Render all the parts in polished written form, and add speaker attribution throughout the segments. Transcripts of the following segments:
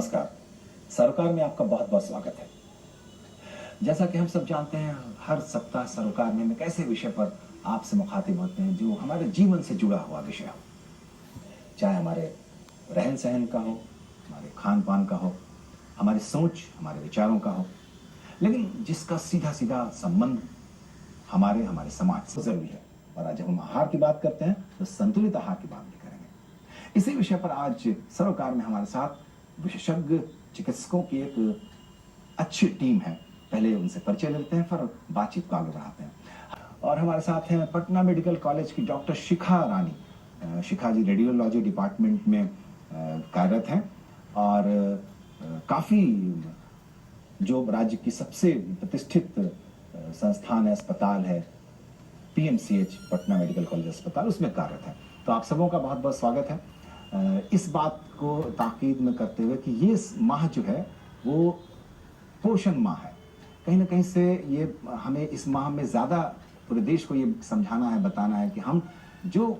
Speaker 1: नमस्कार। सरोकार में आपका बहुत बहुत स्वागत है। जैसा कि हम सब जानते हैं, हर सप्ताह सरोकार में हम एक ऐसे विषय पर आपसे मुखातिब होते हैं जो हमारे जीवन से जुड़ा हुआ विषय हो, चाहे हमारे रहन सहन का हो, हमारे खान पान का हो, हमारी सोच, हमारे विचारों का हो, लेकिन जिसका सीधा सीधा संबंध हमारे हमारे समाज से जरूरी है। और आज जब हम आहार की बात करते हैं तो संतुलित आहार की बात भी करेंगे। इसी विषय पर आज सरोकार में हमारे साथ विशेषज्ञ चिकित्सकों की एक अच्छी टीम है। पहले उनसे परिचय लेते हैं, फिर बातचीत को आगे बढ़ाते हैं। और हमारे साथ हैं पटना मेडिकल कॉलेज की डॉक्टर शिखा रानी। शिखा जी रेडियोलॉजी डिपार्टमेंट में कार्यरत हैं और काफ़ी जो राज्य की सबसे प्रतिष्ठित संस्थान है, अस्पताल है, पीएमसीएच पटना मेडिकल कॉलेज अस्पताल, उसमें कार्यरत है। तो आप सबों का बहुत बहुत स्वागत है। इस बात को ताकीद में करते हुए कि ये माह जो है वो पोषण माह है। कहीं ना कहीं से ये हमें इस माह में ज़्यादा पूरे देश को ये समझाना है, बताना है कि हम जो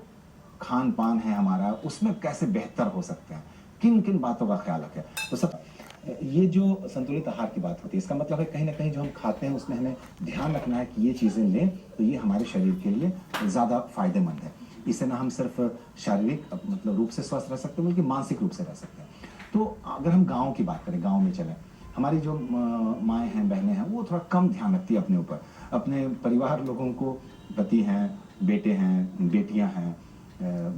Speaker 1: खान पान है हमारा, उसमें कैसे बेहतर हो सकते हैं, किन किन बातों का ख्याल रखें। तो सब ये जो संतुलित आहार की बात होती है, इसका मतलब है कहीं ना कहीं जो हम खाते हैं उसमें हमें ध्यान रखना है कि ये चीज़ें लें तो ये हमारे शरीर के लिए ज़्यादा फायदेमंद है। इससे ना हम सिर्फ शारीरिक मतलब रूप से स्वस्थ रह सकते हैं, बल्कि मानसिक रूप से रह सकते हैं। तो अगर हम गाँव की बात करें, गाँव में चलें, हमारी जो माएँ हैं, बहनें हैं, वो थोड़ा कम ध्यान रखती है अपने ऊपर, अपने परिवार लोगों को, पति हैं, बेटे हैं, बेटियां हैं,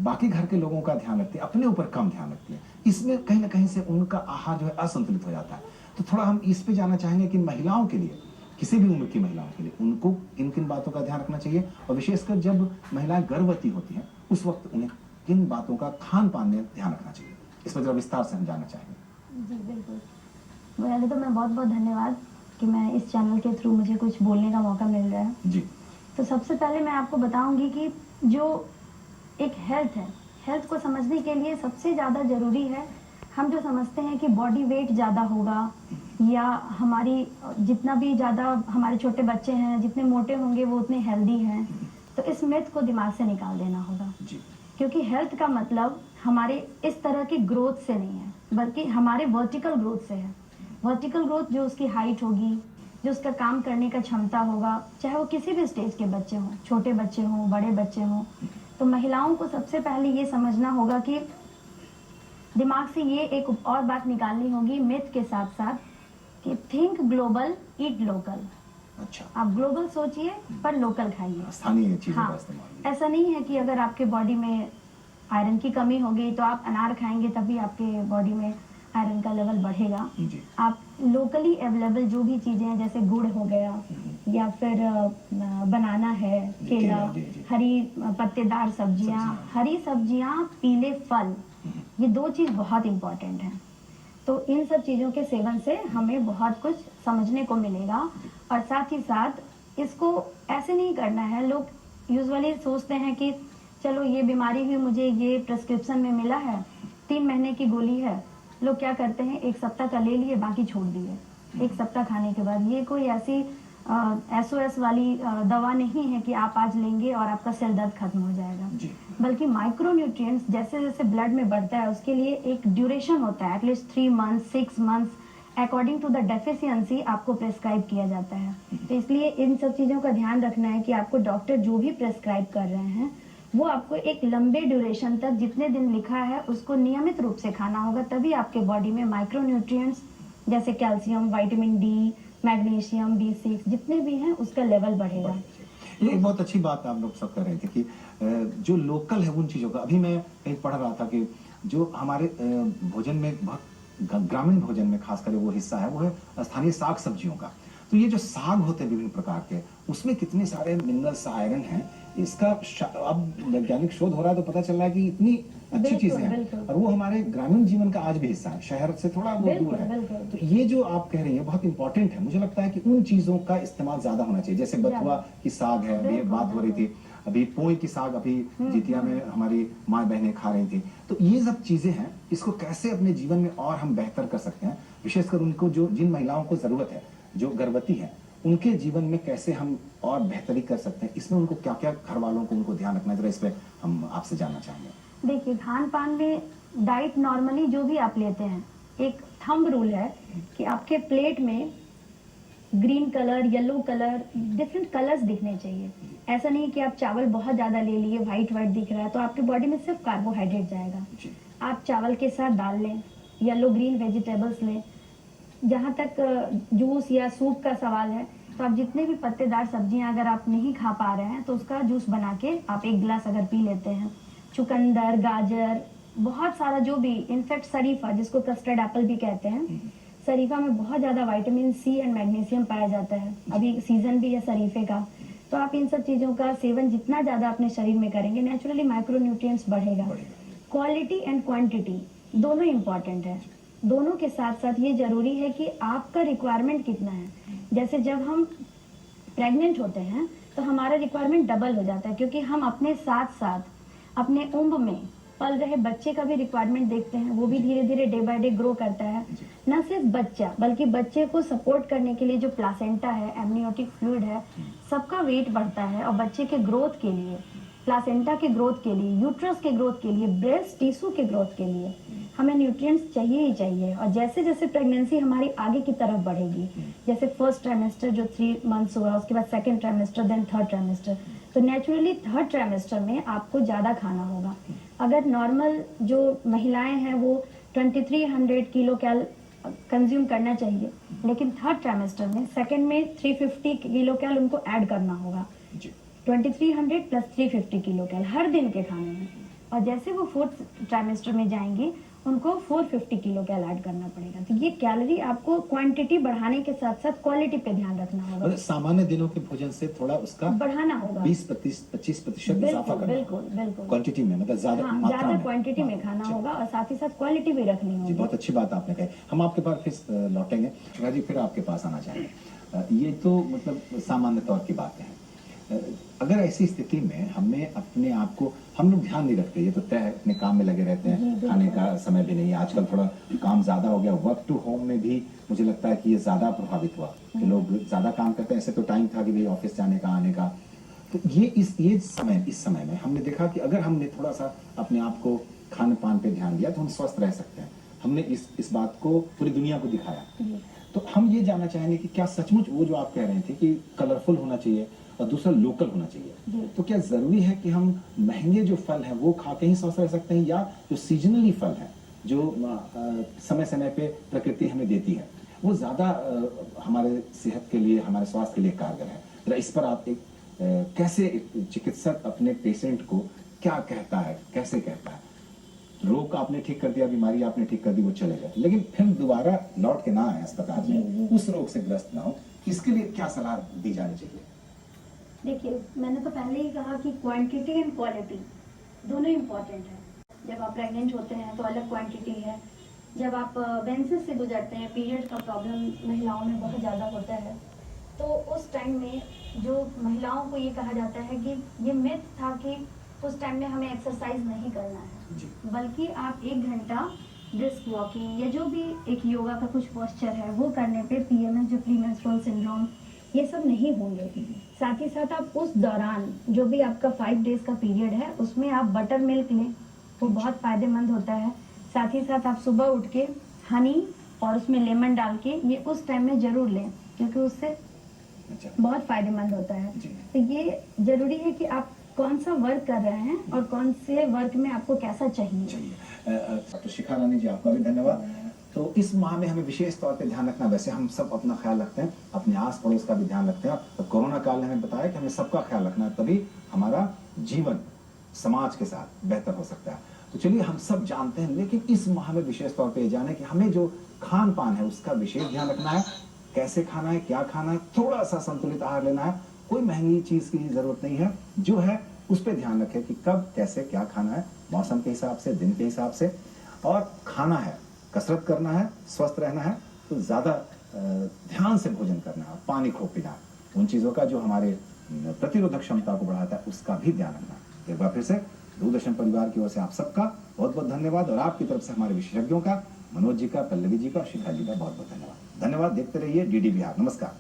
Speaker 1: बाकी घर के लोगों का ध्यान रखती है, अपने ऊपर कम ध्यान रखती है। इसमें कहीं ना कहीं से उनका आहार जो है असंतुलित हो जाता है। तो थोड़ा हम इस पे जानना चाहेंगे कि महिलाओं के लिए, किसी भी उम्र की महिलाओं के लिए, उनको किन किन बातों का ध्यान रखना चाहिए, और विशेषकर जब महिलाएं गर्भवती होती हैं उस वक्त उन्हें किन बातों का खान पान में ध्यान रखना चाहिए। इस पर जरा विस्तार से हम जानना चाहेंगे।
Speaker 2: जी बिल्कुल। पहले तो मैं बहुत बहुत धन्यवाद कि मैं इस चैनल के थ्रू मुझे कुछ बोलने का मौका मिल रहा है।
Speaker 1: जी।
Speaker 2: तो सबसे पहले मैं आपको बताऊंगी कि जो एक हेल्थ है, हेल्थ को समझने के लिए सबसे ज़्यादा ज़रूरी है, हम जो समझते हैं कि बॉडी वेट ज़्यादा होगा या हमारी जितना भी ज़्यादा हमारे छोटे बच्चे हैं जितने मोटे होंगे वो उतने हेल्दी हैं, तो इस मिथ को दिमाग से निकाल देना होगा।
Speaker 1: जी।
Speaker 2: क्योंकि हेल्थ का मतलब हमारे इस तरह की ग्रोथ से नहीं है, बल्कि हमारे वर्टिकल ग्रोथ से है। वर्टिकल ग्रोथ जो उसकी हाइट होगी, जो उसका काम करने का क्षमता होगा, चाहे वो किसी भी स्टेज के बच्चे हों, छोटे बच्चे हों, बड़े बच्चे हों। तो महिलाओं को सबसे पहले ये समझना होगा कि दिमाग से ये एक और बात निकालनी होगी मिथ के साथ साथ कि थिंक ग्लोबल ईट लोकल।
Speaker 1: अच्छा।
Speaker 2: आप ग्लोबल सोचिए पर लोकल खाइए,
Speaker 1: स्थानीय चीजों का
Speaker 2: हाँ।
Speaker 1: इस्तेमाल।
Speaker 2: ऐसा नहीं है कि अगर आपके बॉडी में आयरन की कमी हो गई तो आप अनार खाएंगे तभी आपके बॉडी में आयरन का लेवल बढ़ेगा।
Speaker 1: जी।
Speaker 2: आप लोकली अवेलेबल जो भी चीज़ें हैं, जैसे गुड़ हो गया या फिर बनाना है, केला, हरी पत्तेदार सब्जियां, हरी सब्जियां, पीले फल, ये दो चीज़ बहुत इम्पोर्टेंट हैं। तो इन सब चीज़ों के सेवन से हमें बहुत कुछ समझने को मिलेगा। और साथ ही साथ इसको ऐसे नहीं करना है, लोग यूजुअली सोचते हैं कि चलो ये बीमारी हुई, मुझे ये प्रिस्क्रिप्शन में मिला है, 3 महीने की गोली है। लोग क्या करते हैं, 1 सप्ताह का ले लिए, बाकी छोड़ दिए। 1 सप्ताह खाने के बाद ये कोई ऐसी SOS वाली दवा नहीं है कि आप आज लेंगे और आपका सिर दर्द खत्म हो जाएगा। बल्कि माइक्रो न्यूट्रिएंट्स जैसे जैसे ब्लड में बढ़ता है उसके लिए एक ड्यूरेशन होता है, at least 3 months 6 months according to the deficiency आपको प्रेस्क्राइब किया जाता है। तो इसलिए इन सब चीज़ों का ध्यान रखना है कि आपको डॉक्टर जो भी प्रेस्क्राइब कर रहे हैं वो आपको एक लंबे ड्यूरेशन तक, जितने दिन लिखा है उसको नियमित रूप से खाना होगा, तभी आपके बॉडी में माइक्रो न्यूट्रिएंट्स जैसे calcium, vitamin D, magnesium, B6 जितने भी हैं उसका लेवल बढ़ेगा।
Speaker 1: ये एक बहुत अच्छी बात आप लोग सब कर रहे थे कि जो लोकल है उन चीज़ों का, अभी मैं कहीं पढ़ रहा था कि जो हमारे भोजन में बहुत ग्रामीण भोजन में खास कर वो हिस्सा है, वो है स्थानीय साग सब्जियों का। तो ये जो साग होते हैं विभिन्न प्रकार के, उसमें कितने सारे मिनरल्स, आयरन हैं। इसका अब वैज्ञानिक शोध हो रहा है तो पता चल रहा है कि इतनी अच्छी चीजें हैं, और वो हमारे ग्रामीण जीवन का आज भी हिस्सा है, शहर से थोड़ा वो दूर है। तो ये जो आप कह रही हैं बहुत इंपॉर्टेंट है। मुझे लगता है कि उन चीजों का इस्तेमाल ज्यादा होना चाहिए, जैसे बथुआ की साग है, अभी बात हो रही थी, अभी पोई की साग अभी जितिया में हमारी माँ बहनें खा रही थी। तो ये सब चीजें हैं, इसको कैसे अपने जीवन में और हम बेहतर कर सकते हैं, विशेषकर उनको जो जिन महिलाओं को जरूरत है, जो गर्भवती है, उनके जीवन में कैसे हम और बेहतरी कर सकते हैं, इसमें उनको क्या क्या घर वालों को उनको ध्यान रखना है, इस पर हम आपसे जानना चाहेंगे।
Speaker 2: देखिए, खान पान में डाइट नॉर्मली जो भी आप लेते हैं एक थंब रूल है कि आपके प्लेट में green colour, yellow colour, different colours दिखने चाहिए। ऐसा नहीं कि आप चावल बहुत ज्यादा ले लिए, व्हाइट व्हाइट दिख रहा है, तो आपकी बॉडी में सिर्फ कार्बोहाइड्रेट जाएगा। आप चावल के साथ दाल लें, येलो ग्रीन वेजिटेबल्स लें। जहाँ तक जूस या सूप का सवाल है, तो आप जितने भी पत्तेदार सब्जियां अगर आप नहीं खा पा रहे हैं तो उसका जूस बना के आप एक गिलास अगर पी लेते हैं। चुकंदर, गाजर, बहुत सारा जो भी, इनफैक्ट शरीफा जिसको कस्टर्ड एप्पल भी कहते हैं, शरीफा में बहुत ज्यादा विटामिन सी एंड मैग्नीशियम पाया जाता है। अभी सीजन भी है शरीफे का, तो आप इन सब चीजों का सेवन जितना ज्यादा अपने शरीर में करेंगे, नेचुरली माइक्रोन्यूट्रिएंट्स बढ़ेगा। क्वालिटी एंड क्वांटिटी दोनों इंपॉर्टेंट है। दोनों के साथ साथ ये जरूरी है कि आपका रिक्वायरमेंट कितना है। जैसे जब हम प्रेग्नेंट होते हैं तो हमारा रिक्वायरमेंट डबल हो जाता है, क्योंकि हम अपने साथ साथ अपने उम्र में पल रहे बच्चे का भी रिक्वायरमेंट देखते हैं। वो भी धीरे धीरे डे बाय डे ग्रो करता है। न सिर्फ बच्चा, बल्कि बच्चे को सपोर्ट करने के लिए जो प्लासेंटा है, एमनियोटिक फ्लूइड है, सबका वेट बढ़ता है। और बच्चे के ग्रोथ के लिए, प्लासेंटा के ग्रोथ के लिए, यूट्रस के ग्रोथ के लिए, ब्रेस्ट टिश्यू के ग्रोथ के लिए हमें न्यूट्रिएंट्स चाहिए ही चाहिए। और जैसे जैसे प्रेगनेंसी हमारी आगे की तरफ बढ़ेगी, जैसे फर्स्ट ट्राइमेस्टर जो 3 मंथ्स हुआ, उसके बाद second trimester, then third trimester, तो नेचुरली थर्ड ट्राइमेस्टर में आपको ज़्यादा खाना होगा। अगर नॉर्मल जो महिलाएं हैं वो 2300 किलो कैल कंज्यूम करना चाहिए, लेकिन थर्ड ट्राइमेस्टर में, सेकंड में 350 किलो कैल उनको ऐड करना होगा। 2300 प्लस 350 किलो कैल हर दिन के खाने में। और जैसे वो फोर्थ ट्राइमेस्टर में जाएंगे, उनको 450 किलो कैल ऐड करना पड़ेगा। तो ये कैलोरी आपको क्वांटिटी बढ़ाने के साथ साथ क्वालिटी पे ध्यान रखना होगा।
Speaker 1: मतलब सामान्य दिनों के भोजन से थोड़ा उसका
Speaker 2: बढ़ाना होगा,
Speaker 1: 20-25% इजाफा करना,
Speaker 2: बिल्कुल बिल्कुल
Speaker 1: क्वांटिटी में, मतलब ज्यादा मात्रा
Speaker 2: ज्यादा
Speaker 1: में,
Speaker 2: क्वांटिटी में खाना होगा, और साथ ही साथ क्वालिटी भी रखनी
Speaker 1: जी
Speaker 2: होगी।
Speaker 1: बहुत अच्छी बात आपने कही। हम आपके पास फिर लौटेंगे। शिखा जी, फिर आपके पास आना चाहेंगे। ये तो मतलब सामान्य तौर की बातें हैं। अगर ऐसी स्थिति में हमें अपने आप को, हम लोग ध्यान नहीं रखते, ये तो तय है, अपने काम में लगे रहते हैं, खाने का समय भी नहीं है। आजकल थोड़ा काम ज्यादा हो गया, वर्क टू होम में भी मुझे लगता है कि ये ज्यादा प्रभावित हुआ कि लोग ज्यादा काम करते हैं। ऐसे तो टाइम था कि भाई ऑफिस जाने का, आने का, तो ये इस समय में हमने देखा कि अगर हमने थोड़ा सा अपने आप को खान पान पे ध्यान दिया तो हम स्वस्थ रह सकते हैं। हमने इस बात को पूरी दुनिया को दिखाया। तो हम ये जानना चाहेंगे कि क्या सचमुच वो जो आप कह रहे थे कि कलरफुल होना चाहिए और दूसरा लोकल होना चाहिए, तो क्या जरूरी है कि हम महंगे जो फल हैं वो खा के ही स्वस्थ रह सकते हैं, या जो सीजनली फल है, जो समय समय पे प्रकृति हमें देती है, वो ज्यादा हमारे सेहत के लिए, हमारे स्वास्थ्य के लिए कारगर है? जरा इस पर आप कैसे एक चिकित्सक अपने पेशेंट को क्या कहता है, कैसे कहता है? रोग आपने ठीक कर दिया, बीमारी आपने ठीक कर दी, वो चले गए, लेकिन फिर दोबारा लौट के ना आए अस्पताल में, उस रोग से ग्रस्त ना हो, इसके लिए क्या सलाह दी जानी चाहिए?
Speaker 2: देखिए, मैंने तो पहले ही कहा कि क्वांटिटी एंड क्वालिटी दोनों इम्पोर्टेंट है। जब आप प्रेग्नेंट होते हैं तो अलग क्वांटिटी है। जब आप मेंसेस से गुजरते हैं, पीरियड का प्रॉब्लम महिलाओं में बहुत ज़्यादा होता है, तो उस टाइम में जो महिलाओं को ये कहा जाता है कि ये मिथ था कि उस टाइम में हमें एक्सरसाइज नहीं करना है, बल्कि आप 1 घंटा ब्रिस्क वॉकिंग या जो भी एक योगा का कुछ पोस्चर है वो करने पे पीएमएस, जो प्री मेंस्ट्रुअल सिंड्रोम, ये सब नहीं होंगे। साथ ही साथ आप उस दौरान जो भी आपका 5 डेज का पीरियड है, उसमें आप बटर मिल्क लें, वो बहुत फायदेमंद होता है। साथ ही साथ आप सुबह उठ के हनी और उसमें लेमन डाल के ये उस टाइम में जरूर लें, क्योंकि उससे बहुत फायदेमंद होता है। तो ये जरूरी है कि आप कौन सा वर्क कर रहे हैं और कौन से वर्क में आपको कैसा चाहिए।
Speaker 1: तो शिखा रानी जी, आपका भी धन्यवाद। तो इस माह में हमें विशेष तौर पे ध्यान रखना, वैसे हम सब अपना ख्याल रखते हैं, अपने आस पड़ोस का भी ध्यान रखते हैं, तो कोरोना काल ने हमें बताया कि हमें सबका ख्याल रखना है, तभी हमारा जीवन समाज के साथ बेहतर हो सकता है। तो चलिए, हम सब जानते हैं, लेकिन इस माह में विशेष तौर पे जाने कि हमें जो खान पान है उसका विशेष ध्यान रखना है। कैसे खाना है, क्या खाना है, थोड़ा सा संतुलित आहार लेना है, कोई महंगी चीज की जरूरत नहीं है, जो है उस पर ध्यान रखें कि कब कैसे क्या खाना है, मौसम के हिसाब से, दिन के हिसाब से। और खाना है, कसरत करना है, स्वस्थ रहना है, तो ज्यादा ध्यान से भोजन करना है, पानी खूब पीना, उन चीजों का जो हमारे प्रतिरोधक क्षमता को बढ़ाता है उसका भी ध्यान रखना। एक बार फिर से दूरदर्शन परिवार की ओर से आप सबका बहुत बहुत धन्यवाद, और आपकी तरफ से हमारे विशेषज्ञों का, मनोज जी का, पल्लवी जी का और शिखा जी का बहुत बहुत धन्यवाद। देखते रहिए डीडी बिहार। नमस्कार।